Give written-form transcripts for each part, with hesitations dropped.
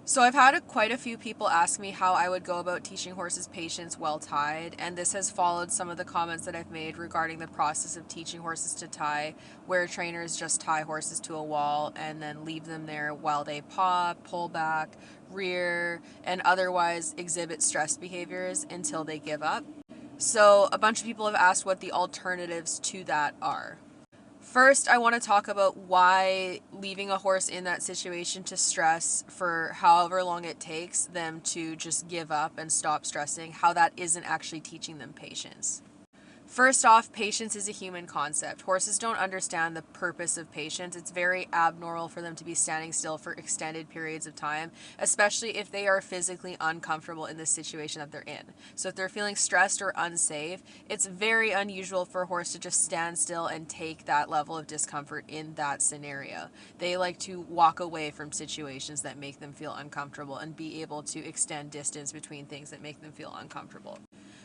So I've had quite a few people ask me how I would go about teaching horses patience while tied, and this has followed some of the comments that I've made regarding the process of teaching horses to tie, where trainers just tie horses to a wall and then leave them there while they paw, pull back, rear, and otherwise exhibit stress behaviors until they give up. So a bunch of people have asked what the alternatives to that are. First, I want to talk about why leaving a horse in that situation to stress for however long it takes them to just give up and stop stressing, how that isn't actually teaching them patience. First off, patience is a human concept. Horses don't understand the purpose of patience. It's very abnormal for them to be standing still for extended periods of time, especially if they are physically uncomfortable in the situation that they're in. So if they're feeling stressed or unsafe, it's very unusual for a horse to just stand still and take that level of discomfort in that scenario. They like to walk away from situations that make them feel uncomfortable and be able to extend distance between things that make them feel uncomfortable.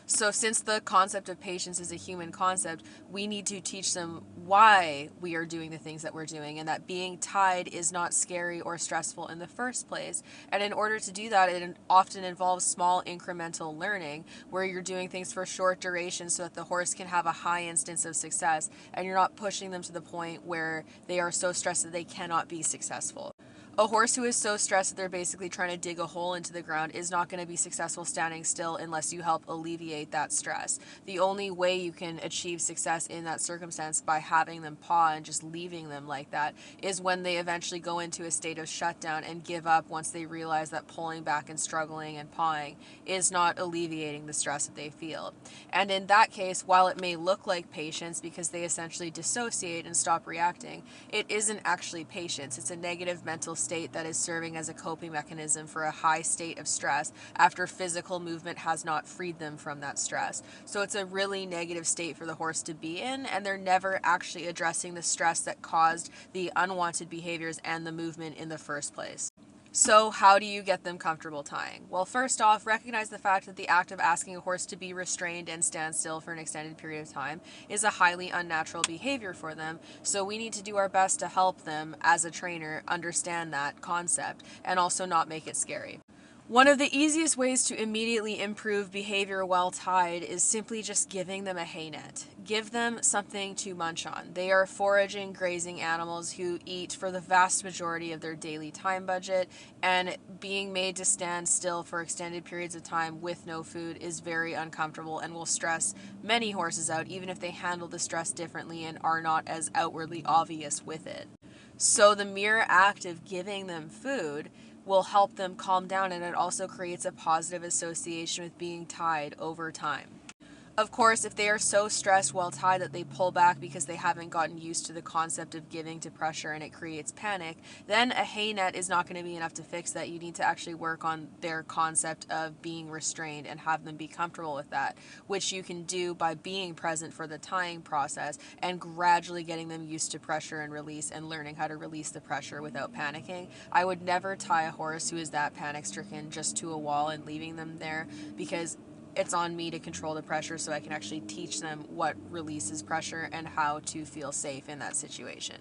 So, since the concept of patience is a human concept, we need to teach them why we are doing the things that we're doing and that being tied is not scary or stressful in the first place. And in order to do that, it often involves small incremental learning where you're doing things for short durations so that the horse can have a high instance of success and you're not pushing them to the point where they are so stressed that they cannot be successful. A horse who is so stressed that they're basically trying to dig a hole into the ground is not going to be successful standing still unless you help alleviate that stress. The only way you can achieve success in that circumstance by having them paw and just leaving them like that is when they eventually go into a state of shutdown and give up once they realize that pulling back and struggling and pawing is not alleviating the stress that they feel. And in that case, while it may look like patience because they essentially dissociate and stop reacting, it isn't actually patience. It's a negative mental state that is serving as a coping mechanism for a high state of stress after physical movement has not freed them from that stress. So it's a really negative state for the horse to be in, and they're never actually addressing the stress that caused the unwanted behaviors and the movement in the first place. So, how do you get them comfortable tying? Well, first off, recognize the fact that the act of asking a horse to be restrained and stand still for an extended period of time is a highly unnatural behavior for them. So, we need to do our best to help them as a trainer understand that concept and also not make it scary. One of the easiest ways to immediately improve behavior while tied is simply just giving them a hay net. Give them something to munch on. They are foraging, grazing animals who eat for the vast majority of their daily time budget, and being made to stand still for extended periods of time with no food is very uncomfortable and will stress many horses out, even if they handle the stress differently and are not as outwardly obvious with it. So the mere act of giving them food will help them calm down, and it also creates a positive association with being tied over time. Of course, if they are so stressed while tied that they pull back because they haven't gotten used to the concept of giving to pressure and it creates panic, then a hay net is not going to be enough to fix that. You need to actually work on their concept of being restrained and have them be comfortable with that, which you can do by being present for the tying process and gradually getting them used to pressure and release and learning how to release the pressure without panicking. I would never tie a horse who is that panic stricken just to a wall and leaving them there, because it's on me to control the pressure so I can actually teach them what releases pressure and how to feel safe in that situation.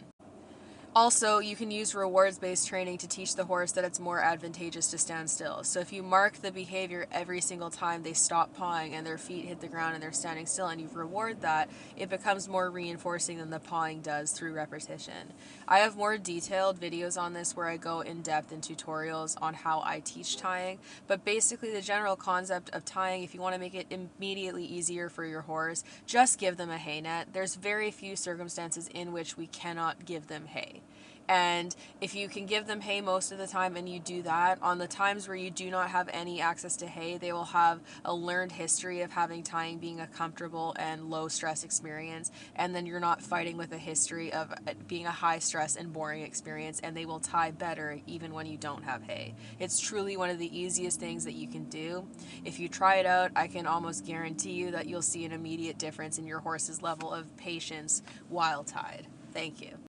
Also, you can use rewards-based training to teach the horse that it's more advantageous to stand still. So if you mark the behavior every single time they stop pawing and their feet hit the ground and they're standing still and you reward that, it becomes more reinforcing than the pawing does through repetition. I have more detailed videos on this where I go in depth in tutorials on how I teach tying, but basically the general concept of tying, if you want to make it immediately easier for your horse, just give them a hay net. There's very few circumstances in which we cannot give them hay. And if you can give them hay most of the time and you do that, on the times where you do not have any access to hay, they will have a learned history of having tying being a comfortable and low stress experience. And then you're not fighting with a history of it being a high stress and boring experience, and they will tie better even when you don't have hay. It's truly one of the easiest things that you can do. If you try it out, I can almost guarantee you that you'll see an immediate difference in your horse's level of patience while tied. Thank you.